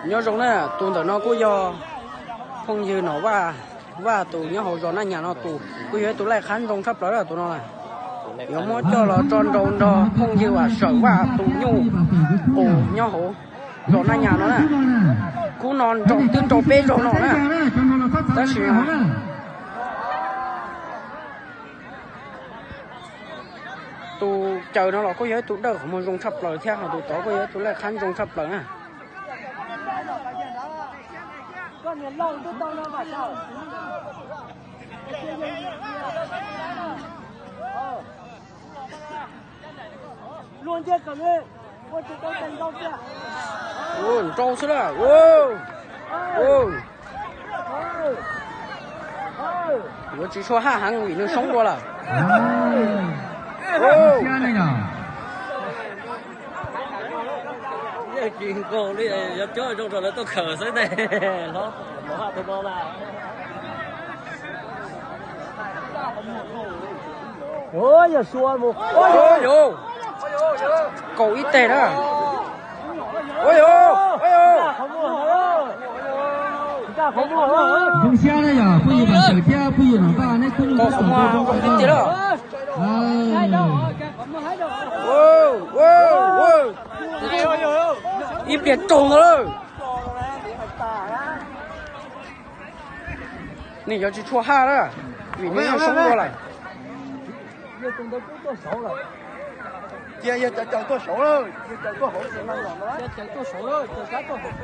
nhớ giống này tụi nó có do không như nó và tụi nhớ hậu rồi nhà nó tụi cứ vậy tụi lại khán trong thấp đó là tụi nó này nhớ mỗi cho là tròn đầu đó không như là sợ và tụi nhu tụi nhớ hậu rồi nhà nó này cú non trộn tương trộn bê rồi nó này đó là nó tụi chờ nó là có vậy tụi đâu không dùng thấp lời theo tụi đó có vậy tụi lại khán dùng thấp lời à luôn chết cả đi, tôi chỉ có tiền đâu chứ. Ôi, trâu xí là, ôi, ôi. Tôi chỉ cho hai hàng người nó sống qua là. Ôi. Chuyện cô đi, giờ chơi trong rồi tôi khờ thế này, nó hạ tôi đó là. Ôi giờ xua một. Ôi yo. Cậu ít tệ đó. Ôi yo, ôi yo. không xe đây à, bây giờ bạn chở theo, bây giờ nó vào này cũng cậu không ít tệ đó. Wow, wow, wow. Ít biệt trùng rồi. Này giờ chỉ chua ha đó. Vì nó sống qua lại. Giờ chờ tôi số rồi, chờ tôi hỗ trợ năng lượng đó. Chờ tôi số rồi, chờ cá tôi hỗ trợ.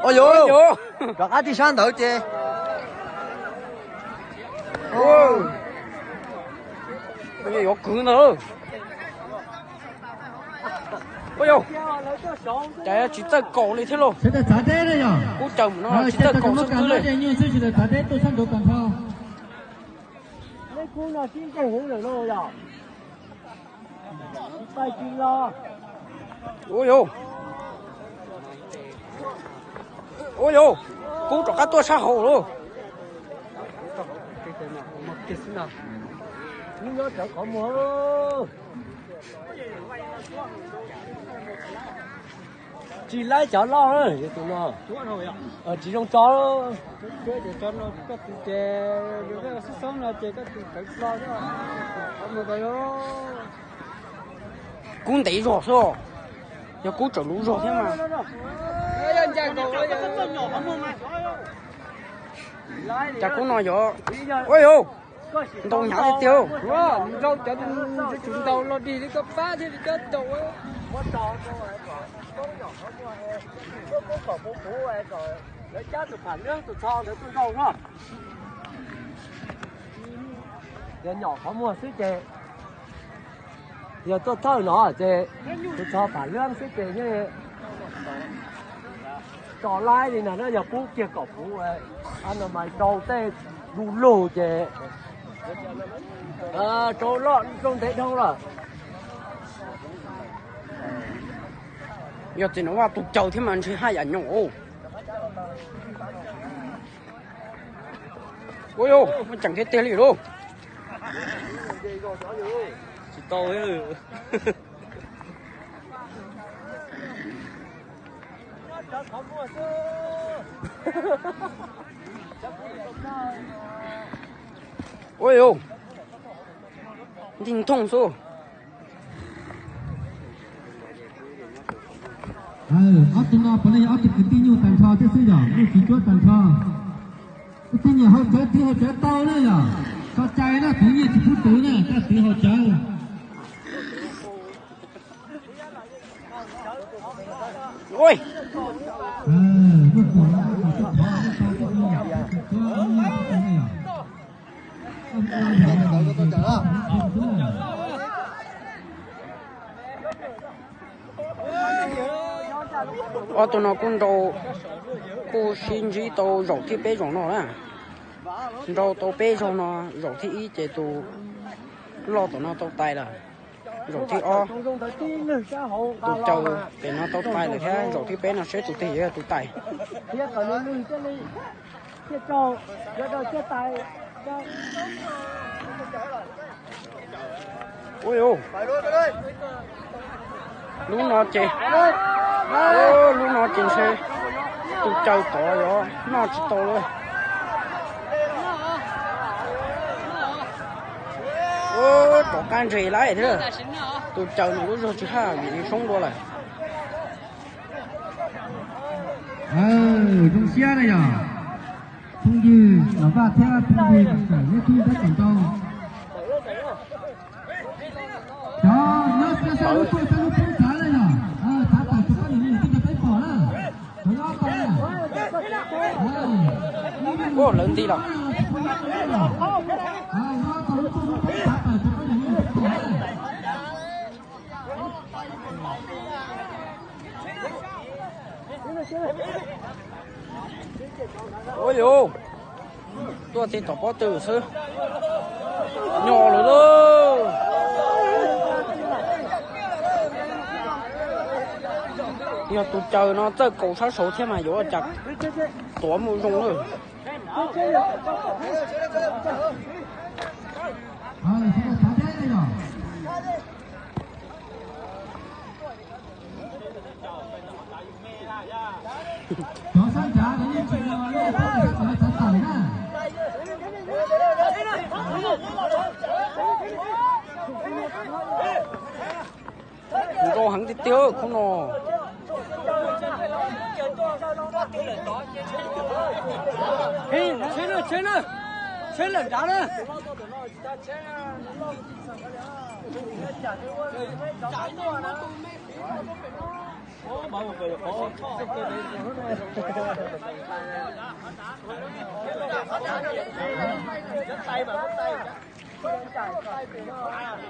Ôi yo, Rồi cá thì sáng đợi chị. ôi. Bây giờ cứng nữa. Ôi yo. Trời chỉ tới cổ này thế luôn. sẽ trả thế đây à, Cú chồng nó chỉ tới cổ sân cứ lên. nhưng sự chỉ là trả thế tôi sang đồ cần thao. Mấy cô nào xin cái hữu rồi đâu rồi. Tay chim lo. Ôi yo. Ôi yo. Cú trọc cá tua xa hồ luôn. Chúng nó chở có mưa. Chỉ lấy chó lo thôi, tụi nó. Chỉ trong chó đó. Để cho nó có tụi chè, rồi cái sống là chè cái tụi lo đó. Không được đó. Cú đẩy rồi sao? Giờ cú trở lũ rồi thế mà. Chả cú nói rồi. Ôi yo. Đông nháo đi tiêu. Rau chả chúng tao nó đi cái phá thì cái tàu ấy. Có bố ấy rồi. Để cha tụi phản nước tụi cho để tụi rau nữa. Giờ nhỏ có mua xí chè. Giờ tôi thôi nó chè. Tôi cho phản nước xí chè như cỏ lai thì là nó giờ phú kia cỏ phú ấy. Ăn là mày đầu tê đủ lù chè. Chỗ lợn không thấy đâu rồi. Giờ thì nó vào tụt chầu thế mà chỉ hai ảnh nhổ. Ôi yo, nó chẳng thấy tiền gì đâu. Chỉ tôi ấy. Ôi yo. Đình thông số. Ở trên nó bây giờ ở trên cái tiêu tàn trò thế xưa giờ, nó chỉ chốt tàn trò. Cái tiêu nhiều họ chốt tao nữa giờ, sao chạy nó tự nhiên chỉ phút tử nè, ta tự họ chạy. Ôi. Tụi nó cũng đồ cô xin chỉ đồ rổ thì bé rổ nó à rổ đồ bé rổ nó rổ thì ít để tụ lo tụi nó tụ tay là rổ thì o tụ trâu để nó tụ tay là thế rổ thì bé nó sẽ tụ thì tụ tay ôi ô lú nó chè lú nó chè xe tụ trâu to rồi nó chỉ to rồi có can gì lại thế tụ trâu nó rồi chỉ ha vì đi sống đó lại trong xe này à thông như nó va theo thông như phải như thu đất còn đâu đó nó sẽ sao lúc tôi lúc tôi trả đây à trả tài cho các những người tôi phải bỏ đó nó ô lớn tí đâu ôi yo tôi thì tỏ từ sư nhỏ rồi đó giờ tụi chờ nó tới cầu sáu số thế mà vô chặt tổ mua rung rồi Đó sang trả để những chuyện nào nó phải thật tẩy nè. Cô hắn tí tiêu không nò chế lần trả nữa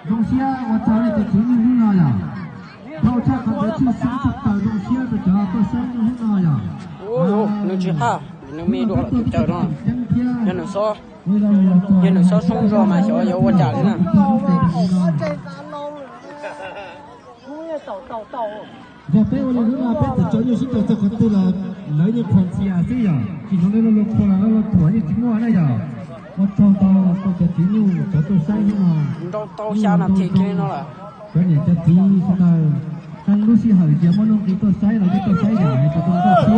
Dòng xe của cháu này tôi chính như thế nào nhỉ? Thao chắc có thể chia sẻ cho tàu dòng xe của cháu tôi xem như thế nào nhỉ? ôi nó chỉ ha nó mi đồ là tụi chờ nó nhân nó so nhân nó so xong rồi mà cho vô trả đấy nè giờ bé ơi nó là bé từ chỗ như chúng tôi cho tôi là lấy những con xe chứ nhỉ? Chỉ nó lên lục là nó thổi như chính nó đấy nhỉ? Nó cho tao cho tí như cho tôi sai nhưng mà tao xa làm thiệt cái nó là cái này cho tí thế nào thằng Lucy hỏi giờ mà nó cái tôi sai là cái tôi sai để cho tôi có chi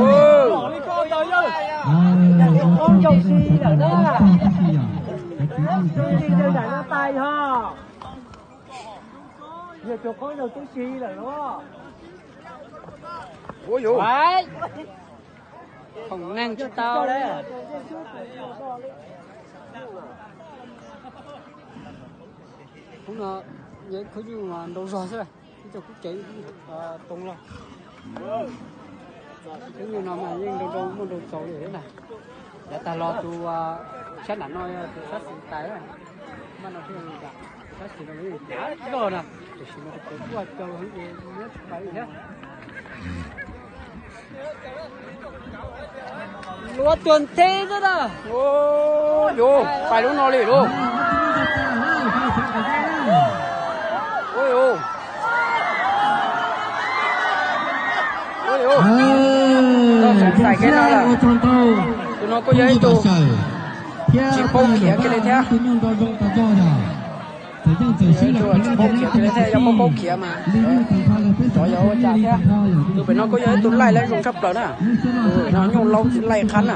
con dầu xì ở đó à xì đây giải nó tay ha giờ cho con dầu xì là đó ôi dồi không năng cho tao đấy à cũng là vậy cứ như mà đâu rồi thế này cho cứ chạy tung rồi cái như nào mà nhưng đâu đâu muốn đồ sầu gì thế này để ta lo tu sát nạn nói tu sát sự tài này mà nó thường là sát sự nó gì rồi nè thì nó cũng qua cho hướng gì nhất phải thế lúa tuần thế đó đó ôi dồi phải đúng nó liền luôn ôi ôi ôi ôi nó sẵn sài cái nó là tụi nó có giấy tụ chỉ bông khía cái này theo bông khía cái này theo cho bông khía mà cho vô trả theo tụi nó có giấy tụi lại lấy dùng sắp tới nè nó nhung lâu lại khăn à